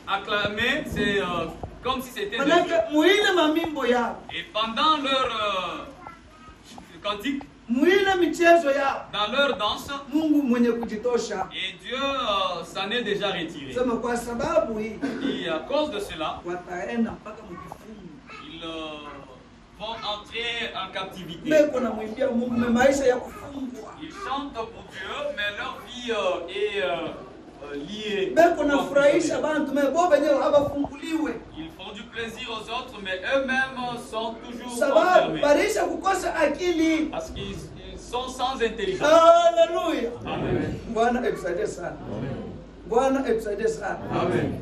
acclamer, c'est comme si c'était... Et pendant leur cantique, dans leur danse, et Dieu s'en est déjà retiré. Et à cause de cela, ils vont entrer en captivité. Ils chantent pour Dieu, mais leur vie est liée. Ils font du plaisir aux autres, mais eux-mêmes sont toujours enfermés. Parce qu'ils sont sans intelligence. Alléluia. Amen. Amen.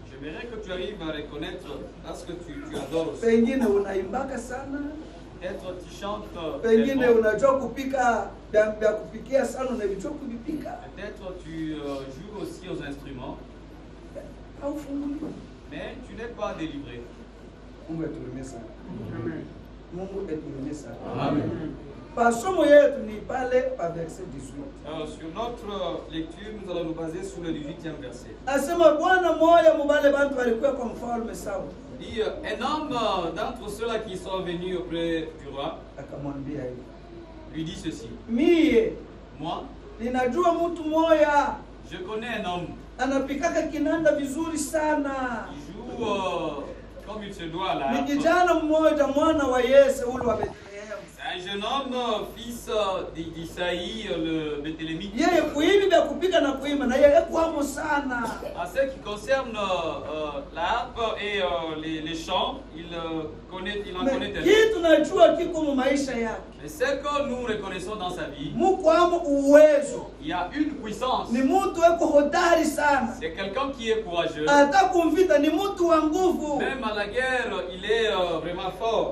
J'aimerais que tu arrives à reconnaître parce que tu adores aussi. Peut-être tu chantes. Peut-être tu joues aussi aux instruments. Mais tu n'es pas délivré. Amen. Sur notre lecture, nous allons nous baser sur le 18e verset. Il dit, un homme d'entre ceux-là qui sont venus auprès du roi lui dit ceci. Moi, je connais un homme qui joue comme il se doit là. Un jeune homme, fils d'Isaïe, le Béthélémite. En ce qui concerne la harpe et les chants, il en connaît tellement. Et ce que nous reconnaissons dans sa vie, il y a une puissance. C'est quelqu'un qui est courageux. Même à la guerre, il est vraiment fort.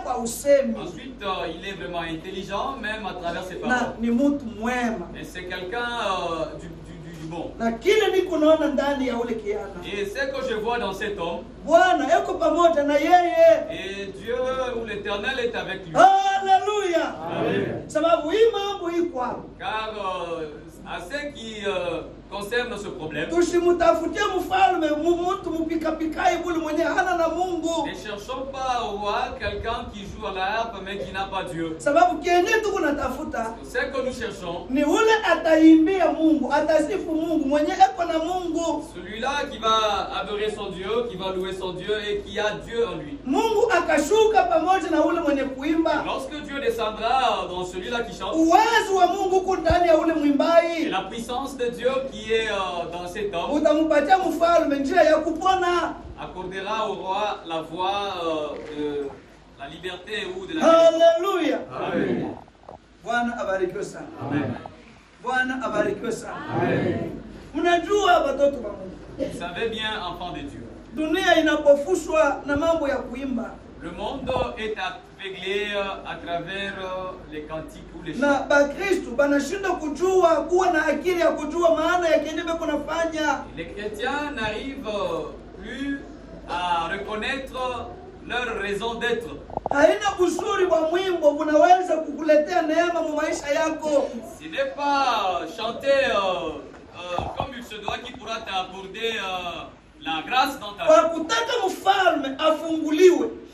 Ensuite, il est vraiment intelligent, même à travers ses paroles. Et c'est quelqu'un du bon. Et ce que je vois dans cet homme, et Dieu ou l'Éternel est avec lui. Alléluia. Amen. Car à ce qui concerne ce problème, ne cherchons pas au roi quelqu'un qui joue à la harpe mais qui n'a pas Dieu. Ce que nous cherchons, celui-là qui va adorer son Dieu, qui va louer son Dieu et qui a Dieu en lui. Lorsque Dieu descendra dans celui-là qui chante, et la puissance de Dieu qui est dans cet homme accordera au roi la voie de la liberté ou de la vie. Alléluia. Amen. Amen. Vous savez bien, enfants de Dieu, le monde est aveuglé à travers les cantiques ou les chants. Les chrétiens n'arrivent plus à reconnaître leur raison d'être. Ce n'est pas chanter comme il se doit qui pourra t'accorder la grâce dans ta vie.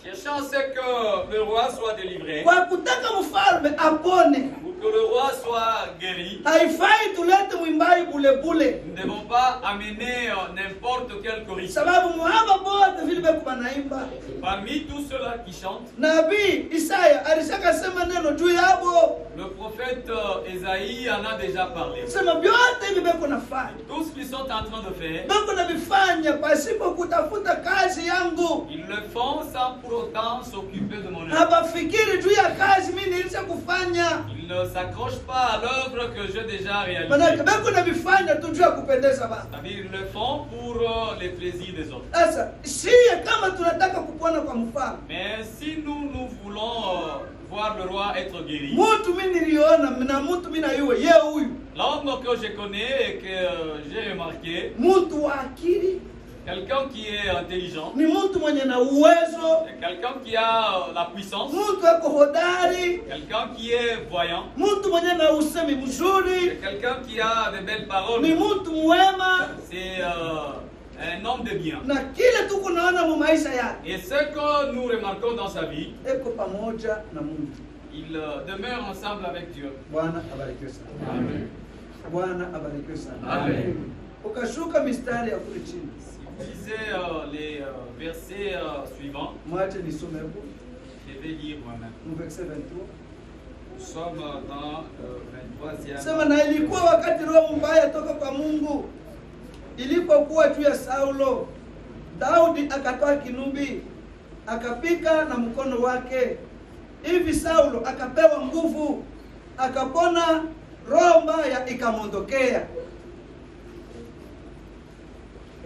Cherchant à ce que le roi soit délivré, pour que le roi soit guéri, nous ne devons pas amener n'importe quel choriste. Parmi tous ceux-là qui chantent, le prophète Esaïe en a déjà parlé. Tout ce qu'ils sont en train de faire, ils le font sans pour autant s'occuper de mon œuvre. Ils ne s'accrochent pas à l'œuvre que j'ai déjà réalisée. C'est-à-dire ils le font pour les plaisirs des autres. Mais si nous voulons voir le roi être guéri, l'homme que je connais et que j'ai remarqué, Quelqu'un qui est intelligent. Ni mtu mwenye na uwezo. Quelqu'un qui a la puissance. Mtu ako hodari. Quelqu'un qui est voyant. Mtu mwenye na usemi mzuri. Quelqu'un qui a de belles paroles. Ni mtu mwema. C'est un homme de bien. Na kile tuko naona mu maisha yake. Et ce que nous remarquons dans sa vie, eko pamoja na Mungu. Il demeure ensemble avec Dieu. Bwana abarikiwe sana. Amen. Bwana abarikiwe sana. Amen. Ukashuka mistari ya kule chini. Si vous lisez les versets suivants, mwache nisome hapo. Je vais lire moi-même. Verset 23. Nous sommes dans le 23e. Sema na ilikuwa wakati roho mbaya toka kwa Mungu ilipokuwa juu ya Saulo, Daudi akatoa kinubi akapika na mkono wake, hivi Saulo akapewa nguvu, akapona, roho mbaya ikamondokea.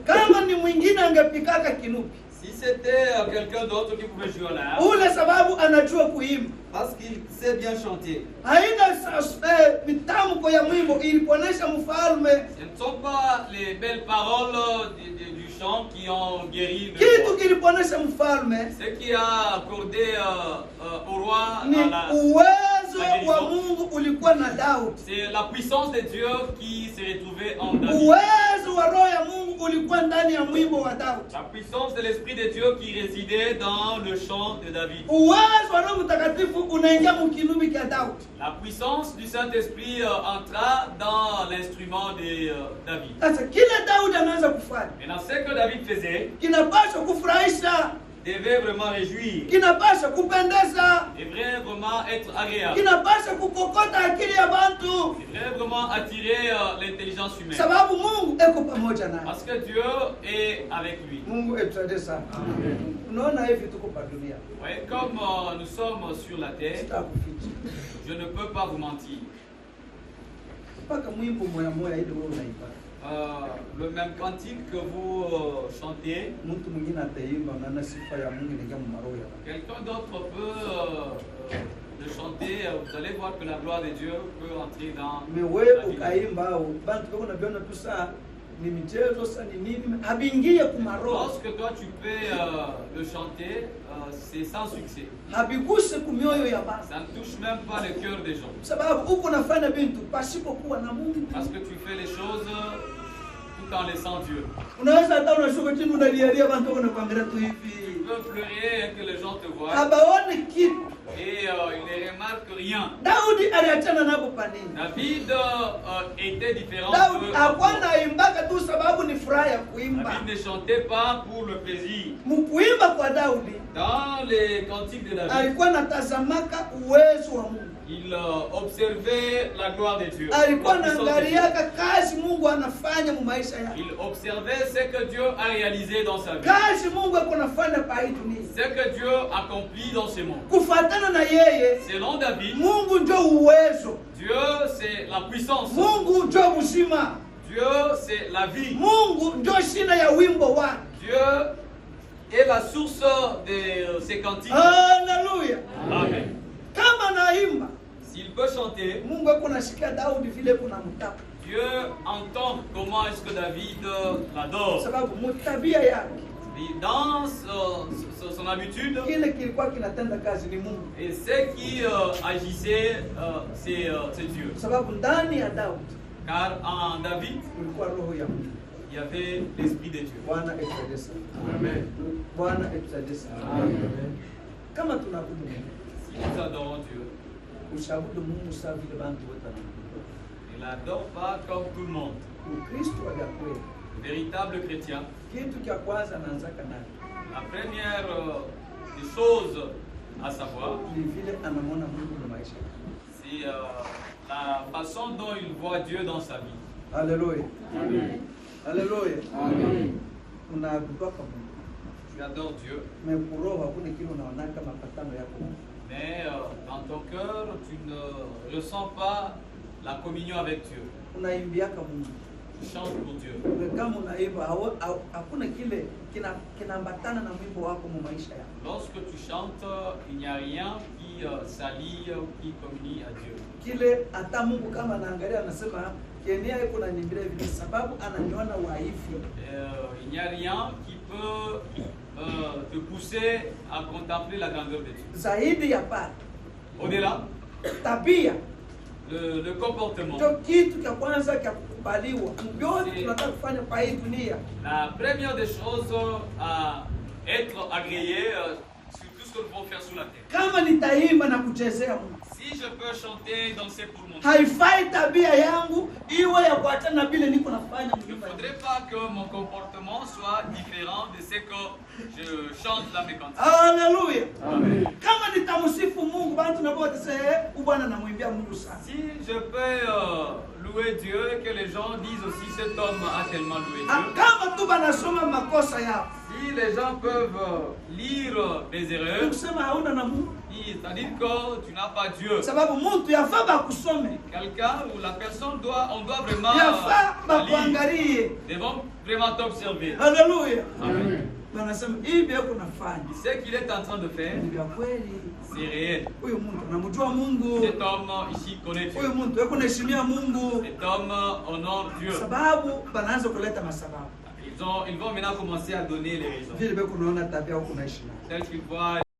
Kama ni mwingine angepikaka kinubi, si c'était quelqu'un d'autre qui pouvait jouer là, ule sababu anajua kuimba, parce qu'il sait bien chanter. Haina mitamko ya mwimbo iliponesha mfalme. Ce ne sont pas les belles paroles du chant qui ont guéri le Kitu roi. kiliponesha mfalme, Ce qui a accordé au roi ni uwezo wa Mungu ulikuwa na Daudi. C'est la puissance de Dieu qui s'est retrouvée en David. Uwezo wa roho ya Mungu ulikuwa ndani ya mwimbo wa Daudi. La puissance de l'Esprit de Dieu qui résidait dans le chant de David. Uwezo wa Roho Mtakatifu unaingia mkinubi cha Daudi. La puissance du Saint-Esprit entra dans l'instrument de David. Sasa kile Daudi anaanza kufanya, Maintenant, ce que David faisait kinapaswa kufurahisha, devait vraiment réjouir, kinapaswa kupendeza, devrait vraiment être agréable, kinapaswa kukokota akili ya bantu, devrait vraiment attirer l'intelligence humaine. sababu Mungu eko pamoja naye. Parce que Dieu est avec lui. Mungu etusaidie sana. Unaona hivi tuko pa dunia. Ouais, comme nous sommes sur la terre, Sitakuficha. je ne peux pas vous mentir. Mpaka mwimbo moya moya ile wewe unaimba. Le même cantique que vous chantez, Mtu mwingine ataimba na sifa ya Mungu inaingia mu maroho ya watu. quelqu'un d'autre peut le chanter. Vous allez voir que la gloire de Dieu peut entrer dans Mais la wewe vie. ukaimba au bantu bako na biona tu saa ni michezo saa ni nini habingie ku maroho. Lorsque toi tu peux le chanter, c'est sans succès. Habiguse ku mioyo ya basi. Ça ne touche même pas le cœur des gens. Sababu uko nafanya bintu pasipokuwa na Mungu. Parce que tu fais les choses tout en laissant Dieu. Unaweza hata unashuka chini unalialia bantu wako nakuangalia tu hivi. Tu peux pleurer et que les gens te voient. Habaoni kitu. Et ils ne remarquent rien. Daudi aliachana nabo panini. David était différent Daudi de hakuwa imbaka tu sababu ni furaha ya kuimba. David ne chantait pas pour le plaisir. Mkuimba kwa Daudi, Dans les cantiques de David, alikuwa anatazamaka uwezo wa Mungu. il observait la gloire de Dieu. Alikuwa La puissance de anaangaliaka kazi Mungu anafanya mu maisha Dieu. yake. Il observait ce que Dieu a réalisé dans sa vie. Kazi Mungu ako nafanya pa hii dunia. Ce que Dieu accomplit dans ce monde. Kufuatana na yeye, Selon David, Mungu ndio uwezo. Dieu c'est la puissance. Mungu ndio uzima. Dieu c'est la vie. Mungu ndio shina ya wimbo wake. Dieu est la source de ces cantiques. Haleluya. Amen. Kama naimba, S'il peut chanter, Mungu ako nasikia Daudi vile kuna mtapa. Dieu entend comment est-ce que David l'adore. Sababu mutabia yake, Et dans son habitude, kile kilikuwa kinatenda kazi ni Mungu. et ce qui agissait, c'est Dieu. Sababu ndani ya Daudi Car en David, kulikuwa roho ya Mungu. il y avait l'Esprit de Dieu. Bwana etusaidie sana. Amen. Bwana etusaidie sana. Amen. Kama tunaabudu Mungu, Si nous adorons Dieu, ushabudu Mungu sawa vile bantu wote wanaabudu. il n'adore pas comme tout le monde. Mkristo wa kweli, Véritable chrétien, kitu cha kwanza anaanzaka nayo la première des choses à savoir, ni vile anamwona Mungu na maisha yake. c'est la façon dont il voit Dieu dans sa vie. Haleluya. Amen. Haleluya. Amen. Unaabudu kwa Mungu. Tu adores Dieu, Mais kuroho hakuna kile unaonaka mapatano yako. mais dans ton cœur, tu ne ressens pas la communion avec Dieu. Unaimbiaka Mungu. Tu chantes pour Dieu. Kama unaimba hakuna kile kinaambatana na mwimbo wako mu maisha yako. Lorsque tu chantes, il n'y a rien qui s'allie ou qui communie à Dieu. Kile hata Mungu kama anaangalia anasema Kenya iko na nimbile vile sababu ananiona waifi. Il n'y a rien qui peut te pousser à contempler la grandeur de Dieu. Zaidi ya pale. Au-delà, Tabia. Le comportement. Ndio kitu cha kwanza cha kukubaliwa. Yote tunataka kufanya kwa hii dunia. La première des choses à être agréé sur tout ce que nous pouvons faire sur la terre. Kama nitaimba na kuchezea Mungu. Si je peux chanter, danser pour mon Dieu. Haifai tabia yangu iwe ya kuachana vile niko nafanya. Il ne faudrait pas que mon comportement soit différent de ce que je chante là mes cantiques. Alléluia. Amen. Kama nitamsifu Mungu bantu nabo watasema Bwana namwimbia Mungu sana. Si je peux louer Dieu et que les gens disent aussi cet homme a tellement loué Dieu. Kama tu banasoma makosa yao. Si les gens peuvent lire des erreurs, Kusema hauna na Mungu. c'est-à-dire que tu n'as pas Dieu. Sababu mtu yafaa bakusome. Quelqu'un ou la personne on doit vraiment Yafaa bakuangalie. devons vraiment t'observer. Alléluia. Amen. Banasema hivi yako nafanya. Ce qu'il est en train de faire, Ni vya kweli. c'est réel. Huyu mtu anamjua Mungu. Cet homme ici connaît Dieu. Huyu mtu yuko naheshimia Mungu. Cet homme honore Dieu. Sababu banaanza kuleta masababu. Ils vont maintenant commencer à donner les raisons. Vile beko unaona tabia huko naishi. Tels qu'ils voient